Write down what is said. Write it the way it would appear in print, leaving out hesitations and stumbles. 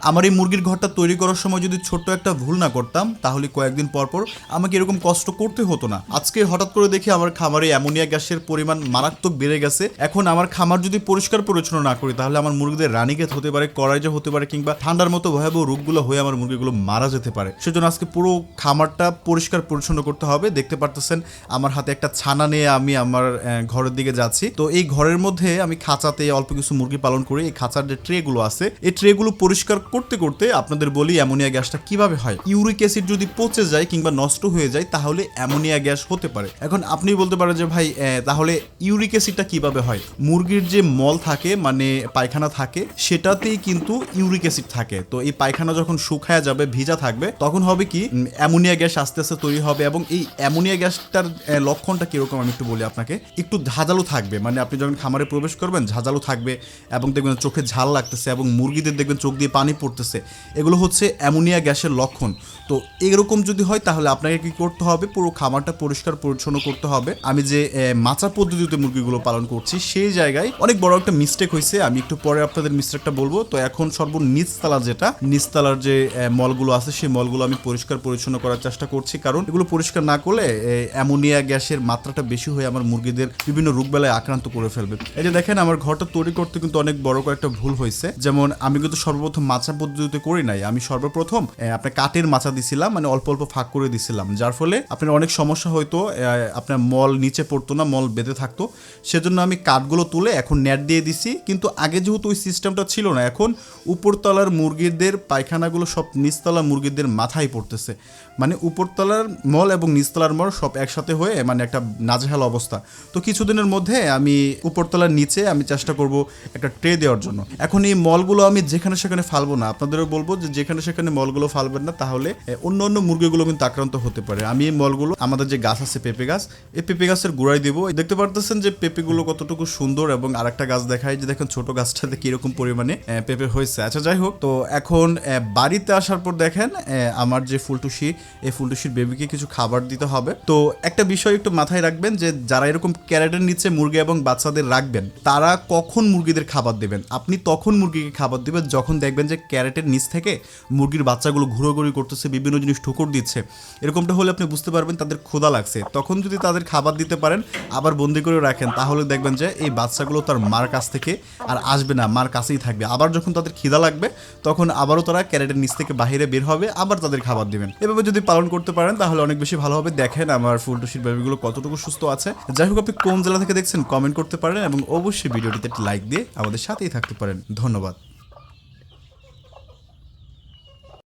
আমার এই মুরগির ঘরটা তৈরি করার সময় যদি ছোট্ট একটা ভুল না করতাম তাহলে কয়েকদিন পর পর আমাকে এরকম কষ্ট করতে হতো না। আজকে হঠাৎ করে দেখি আমার খামারে অ্যামোনিয়া গ্যাসের পরিমাণ মারাত্মক বেড়ে গেছে। এখন আমার খামার যদি পরিষ্কার পরিচ্ছন্ন না করি তাহলে আমার মুরগিদের রানীক্ষেত হতে পারে, করাইজা হতে পারে, কিংবা ঠান্ডার মতো ভয়াবহ রোগগুলো হয়ে আমার মুরগিগুলো মারা যেতে পারে। সেজন্য আজকে পুরো খামারটা পরিষ্কার পরিচ্ছন্ন করতে হবে। দেখতে পারতেছেন আমার হাতে একটা ছানা নিয়ে আমি আমার ঘরের দিকে যাচ্ছি। তো এই ঘরের মধ্যে আমি খাঁচাতে অল্প কিছু মুরগি পালন করি। এই খাঁচার যে ট্রেগুলো আছে এই ট্রেগুলো পরিষ্কার করতে করতে আপনাদের বলি অ্যামোনিয়া গ্যাসটা কিভাবে হয়। ইউরিক অ্যাসিড যদি পচে যায় কিংবা নষ্ট হয়ে যায় তাহলে অ্যামোনিয়া গ্যাস হতে পারে। এখন আপনি বলতে পারেন যে ভাই তাহলে ইউরিক অ্যাসিডটা কিভাবে হয়? মুরগির যে মল থাকে মানে পায়খানা থাকে সেটাতেই কিন্তু ইউরিক অ্যাসিড থাকে। তো এই পায়খানা যখন শুকায় যাবে, ভিজা থাকবে, তখন হবে কি অ্যামোনিয়া গ্যাস আস্তে আস্তে তৈরি হবে। এবং এই অ্যামোনিয়া গ্যাসটার লক্ষণটা কিরকম আমি একটু বলি আপনাকে। একটু ঝাঁঝালো থাকবে, মানে আপনি যখন খামারে প্রবেশ করবেন ঝাঁঝালো থাকবে এবং দেখবেন চোখে ঝাল লাগতেছে এবং মুরগিদের দেখবেন চোখ দিয়ে পানি পড়তেছে। এগুলো হচ্ছে অ্যামোনিয়া গ্যাসের লক্ষণ। তো এরকম যদি হয় তাহলে আপনাকে কি করতে হবে? পুরো খামারটা পরিষ্কার পরিচ্ছন্ন করতে হবে। আমি যে মাচা পদ্ধতিতে মুরগিগুলো পালন করছি সেই জায়গায় অনেক বড় একটা মিস্টেক হয়েছে। আমি একটু পরে আপনাদের মিস্টেকটা বলবো। তো এখন নিচতলা যেটা নিচতলার যে মলগুলো আছে সেই মলগুলো আমি পরিষ্কার পরিচ্ছন্ন করার চেষ্টা করছি, কারণ এগুলো পরিষ্কার না করলে অ্যামোনিয়া গ্যাসের মাত্রাটা বেশি হয়ে আমার মুরগিদের বিভিন্ন রোগবালায় আক্রান্ত করে ফেলবে। এই যে দেখেন আমার ঘরটা তৈরি করতে কিন্তু অনেক বড় কয়েকটা ভুল হয়েছে। যেমন আমি কিন্তু সর্বপ্রথম মাচা পদ্ধতিতে করি নাই। আমি সর্বপ্রথম আপনার কাঠের মাচা দিছিলাম, মানে অল্প অল্প ফাঁক করে দিছিলাম, যার ফলে আপনার অনেক সমস্যা হয়তো। আপনার মল নিচে পড়তো না, মল বেঁধে থাকতো। সেজন্য আমি কাঠগুলো তুলে এখন নেট দিয়ে দিছি। কিন্তু আগে যেহেতু ওই সিস্টেমটা ছিল না, এখন উপরতলার মুরগিদের পায়খানাগুলো সব নিচতলা মুরগিদের মাথায় পড়তেছে। মানে উপরতলার মল এবং নিচতলার মল সব একসাথে হয়ে মানে একটা নাজেহাল অবস্থা। তো কিছুদিনের মধ্যে আমি উপরতলার নিচে আমি চেষ্টা করব একটা ট্রে দেওয়ার জন্য। এখন এই মলগুলো আমি যেখানে সেখানে ফালবো না, আপনাদেরও বলবো যে যেখানে সেখানে মলগুলো ফালবেন না, তাহলে অন্য অন্য মুরগিগুলো কিন্তু আক্রান্ত হতে পারে। আমি এই মলগুলো আমাদের যে গাছ আছে পেঁপে গাছ, এই পেঁপে গাছের গোড়ায় দেবো। দেখতে পারতেছেন যে পেঁপেগুলো কতটুকু সুন্দর। এবং আরেকটা গাছ দেখায় যে দেখেন ছোট গাছটাতে কিরকম পরিমাণে পেঁপে হয়েছে। আচ্ছা যাই হোক, তো এখন বাড়িতে আসার পর দেখেন আমার যে ফুলটুসি, এই ফুলটুসির বেবিকে কিছু খাবার দিতে হবে। তো একটা বিষয় একটু মাথায় রাখবেন যে যারা এরকম ক্যারেটের নিচে মুরগি এবং বাচ্চাদের রাখবেন তারা কখন মুরগিদের খাবার দেবেন? আপনি তখন মুরগিকে খাবার দিবেন যখন দেখবেন যে ক্যারেটের নিচ থেকে মুরগির বাচ্চাগুলো ঘুরোঘুরি করতেছে, বিভিন্ন জিনিস ঠোকর দিচ্ছে। এরকমটা হলে আপনি বুঝতে পারবেন তাদের ক্ষুধা লাগছে। তখন যদি তাদের খাবার দিতে পারেন, আবার বন্দি করে রাখেন, তাহলে দেখবেন যে এই বাচ্চাগুলো তার মার কাছ থেকে আর আসবে না, মার কাছেই থাকবে। আবার যখন তাদের খিদা লাগবে তখন আবারও তারা ক্যারেটের নিচ থেকে বাইরে বের হবে, আবার তাদের খাবার দিবেন। এভাবে যদি পালন করতে পারেন তাহলে অনেক বেশি ভালো হবে। দেখেন আমার ফুলটুসির বেবিগুলো কতটুকু সুস্থ আছে। যাই হোক, আপনি কোন জেলা থেকে দেখছেন কমেন্ট করতে পারেন এবং অবশ্যই ভিডিওটিতে একটি লাইক দিয়ে আমাদের সাথেই থাকতে পারেন। ধন্যবাদ।